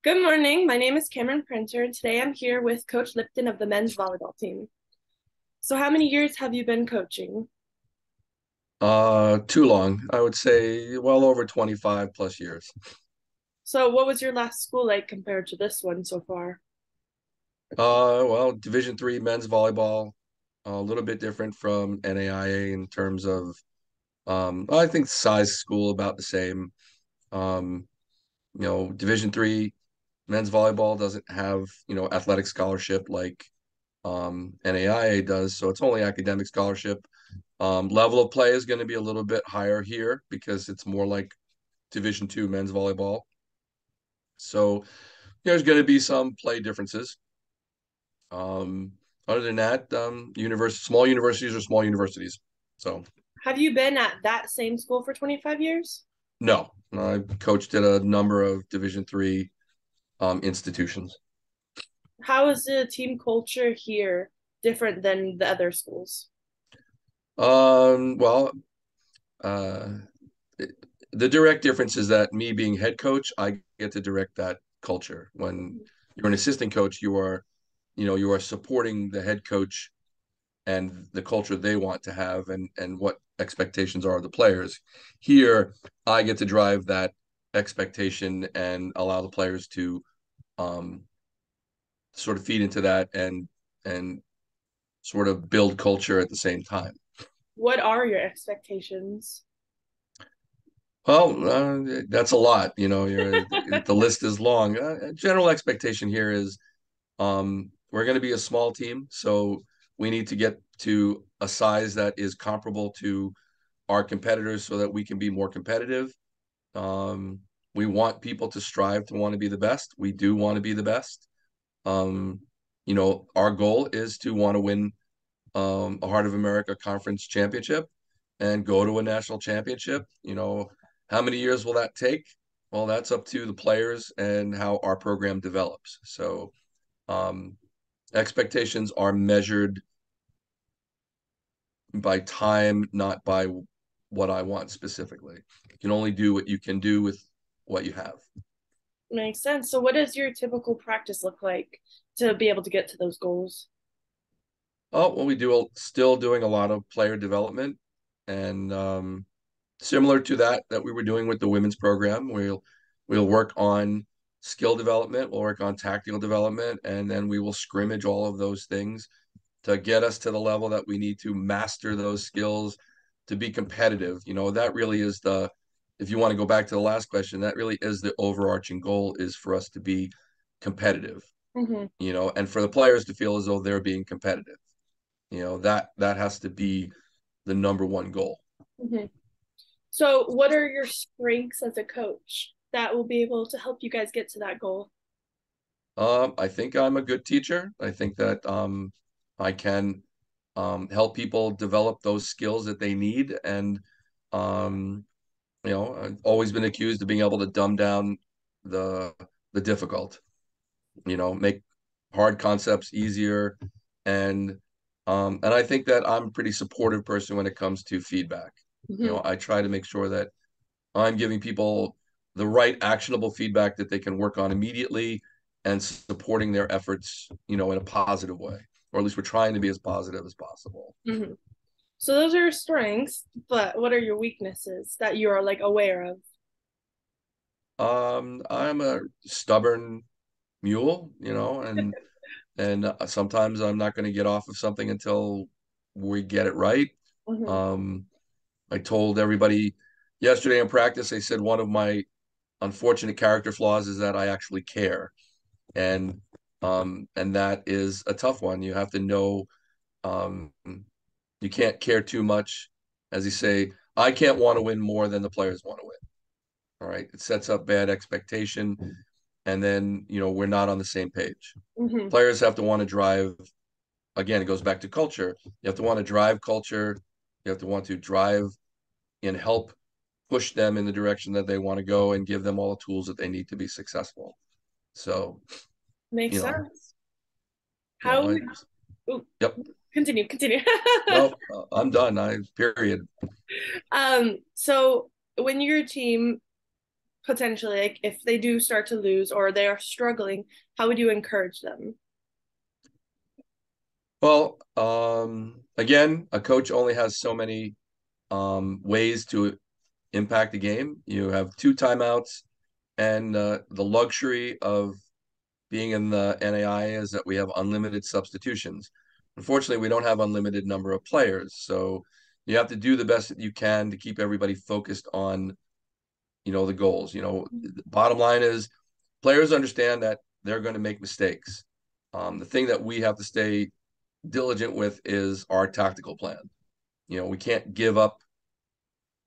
Good morning. My name is Cameron Printer. Today I'm here with Coach Lipton of the men's volleyball team. So, how many years have you been coaching? Too long. I would say well over 25 plus years. So, what was your last school like compared to this one so far? Well, Division III men's volleyball, a little bit different from NAIA in terms of, I think size school about the same. Um, Division III men's volleyball doesn't have, athletic scholarship like NAIA does, so it's only academic scholarship. Level of play is going to be a little bit higher here because it's more like Division II men's volleyball. So there's going to be some play differences. Um, Other than that, small universities are small universities. So Have you been at that same school for 25 years? no, I've coached at a number of Division III institutions. How is the team culture here different than the other schools? Well, uh, the direct difference is that me being head coach, I get to direct that culture. When you're an assistant coach, you are supporting the head coach and the culture they want to have and what expectations are of the players. Here, I get to drive that expectation and allow the players to um, sort of feed into that and sort of build culture at the same time. What are your expectations? Well, that's a lot. The list is long. General expectation here is we're going to be a small team, so we need to get to a size that is comparable to our competitors so that we can be more competitive. Um, we want people to strive to want to be the best. We do want to be the best. Um, our goal is to want to win a Heart of America Conference championship and go to a national championship. How many years will that take? Well, that's up to the players and how our program develops. So, um, expectations are measured by time, not by what I want specifically. You can only do what you can do with what you have. Makes sense. So, what does your typical practice look like to be able to get to those goals? Oh, well, still doing a lot of player development, and similar to that we were doing with the women's program, we'll work on skill development, we'll work on tactical development, and then we will scrimmage all of those things to get us to the level that we need to master those skills to be competitive. That really is if you want to go back to the last question, that really is the overarching goal is for us to be competitive, Mm-hmm. and for the players to feel as though they're being competitive. That has to be the number one goal. Mm-hmm. So, what are your strengths as a coach that will be able to help you guys get to that goal? I think I'm a good teacher. I think that I can help people develop those skills that they need. And um, I've always been accused of being able to dumb down the the difficult. Make hard concepts easier. And I think that I'm a pretty supportive person when it comes to feedback. Mm-hmm. I try to make sure that I'm giving people the right actionable feedback that they can work on immediately and supporting their efforts, in a positive way, or at least we're trying to be as positive as possible. Mm-hmm. So, those are your strengths, but what are your weaknesses that you are like aware of? I'm a stubborn mule, and sometimes I'm not going to get off of something until we get it right. Mm-hmm. Um, I told everybody yesterday in practice, I said one of my unfortunate character flaws is that I actually care. And that is a tough one. You have to know um, you can't care too much. As you say, I can't want to win more than the players want to win. All right. It sets up bad expectation. And then, we're not on the same page. Mm-hmm. Players have to want to drive. Again, it goes back to culture. You have to want to drive culture. You have to want to drive and help push them in the direction that they want to go and give them all the tools that they need to be successful. So, Makes you know, sense. How I, would ooh, yep. continue. No, I'm done. Period. So when your team potentially, like if they do start to lose or they are struggling, how would you encourage them? Well, again, a coach only has so many ways to impact the game. You have two timeouts, and the luxury of being in the NAI is that we have unlimited substitutions. Unfortunately, we don't have unlimited number of players, so you have to do the best that you can to keep everybody focused on, the goals. The bottom line is players understand that they're going to make mistakes. The thing that we have to stay diligent with is our tactical plan. We can't give up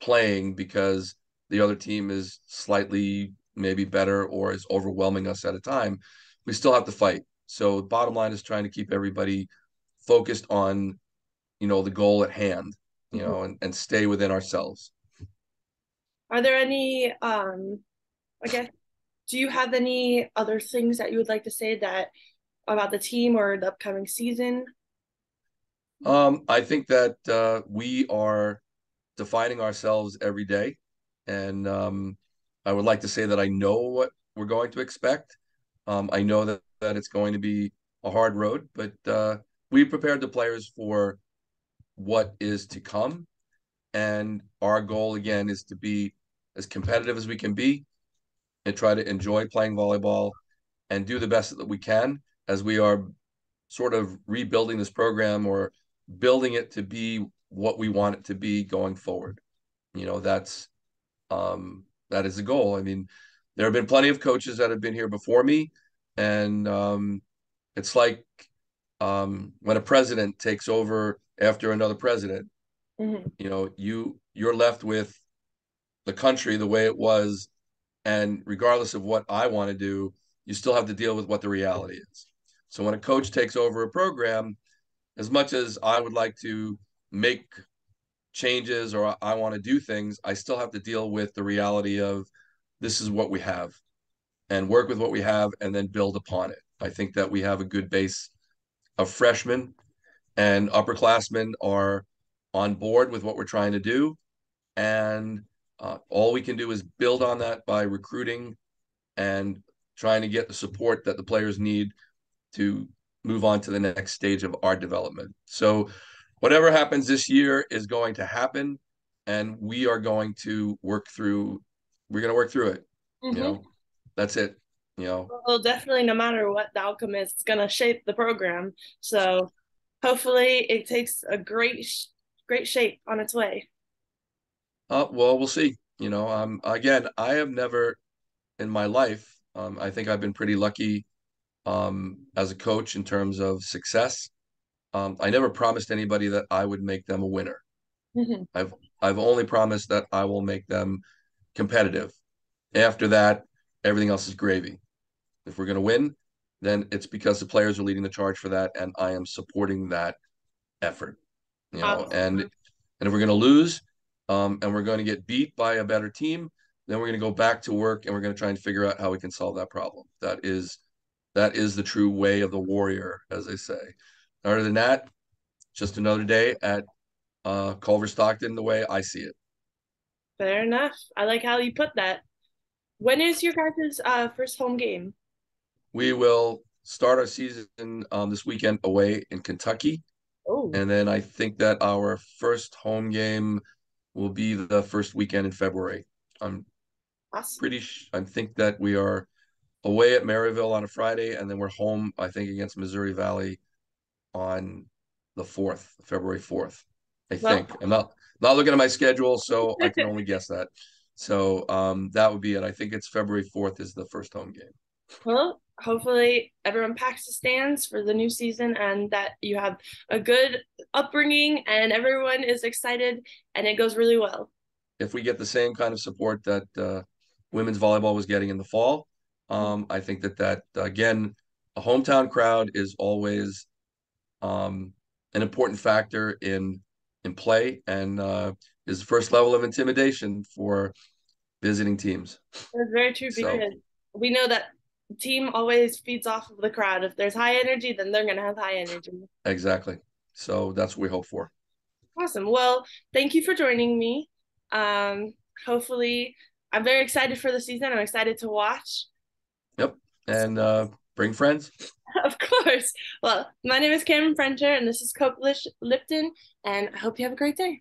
playing because the other team is slightly maybe better or is overwhelming us at a time. We still have to fight. So bottom line is trying to keep everybody focused on, the goal at hand, Mhm. and stay within ourselves. Are there any, I guess, do you have any other things that you would like to say that about the team or the upcoming season? I think that we are defining ourselves every day. And I would like to say that I know what we're going to expect. I know that it's going to be a hard road, but we prepared the players for what is to come. And our goal, again, is to be as competitive as we can be and try to enjoy playing volleyball and do the best that we can as we are sort of rebuilding this program or building it to be what we want it to be going forward. That's that is the goal. I mean, there have been plenty of coaches that have been here before me, and it's like when a president takes over after another president. Mhm. You're left with the country the way it was, and regardless of what I want to do, you still have to deal with what the reality is. So when a coach takes over a program, as much as I would like to make changes or I want to do things, I still have to deal with the reality of this is what we have and work with what we have and then build upon it. I think that we have a good base of freshmen, and upperclassmen are on board with what we're trying to do. And all we can do is build on that by recruiting and trying to get the support that the players need to move on to the next stage of our development. So whatever happens this year is going to happen, and we are going to work through. We're going to work through it. You Mhm. know, that's it. You know, Well, definitely, no matter what the outcome is, it's gonna shape the program. So hopefully, it takes a great shape on its way. well, we'll see. Again, I have never in my life. I think I've been pretty lucky as a coach in terms of success. I never promised anybody that I would make them a winner. Mhm. I've I've only promised that I will make them competitive. After that, everything else is gravy. If we're going to win, then it's because the players are leading the charge for that, and I am supporting that effort. And if we're going to lose, and we're going to get beat by a better team, then we're going to go back to work and we're going to try and figure out how we can solve that problem. That is the true way of the warrior, as they say. Other than that, just another day at Culver Stockton, the way I see it. Fair enough. I like how you put that. When is your guys' first home game? We will start our season this weekend away in Kentucky. Oh, And then I think that our first home game will be the first weekend in February. I'm awesome. I think that we are away at Maryville on a Friday, and then we're home, I think, against Missouri Valley on the 4th, February 4th. I Well, think. I'm not looking at my schedule, so I can only guess that. So that would be it. I think it's February 4th is the first home game. well, hopefully everyone packs the stands for the new season and that you have a good upbringing and everyone is excited and it goes really well. If we get the same kind of support that women's volleyball was getting in the fall, I think that again, a hometown crowd is always um, an important factor in play and is the first level of intimidation for visiting teams. That's very true So because we know that team always feeds off of the crowd. If there's high energy, then they're gonna have high energy. exactly. So that's what we hope for. Awesome. Well, thank you for joining me. Um, hopefully I'm very excited for the season. I'm excited to watch. Yep. And bring friends. Of course. Well, my name is Cameron Frencher, and this is Coach Lipton, and I hope you have a great day.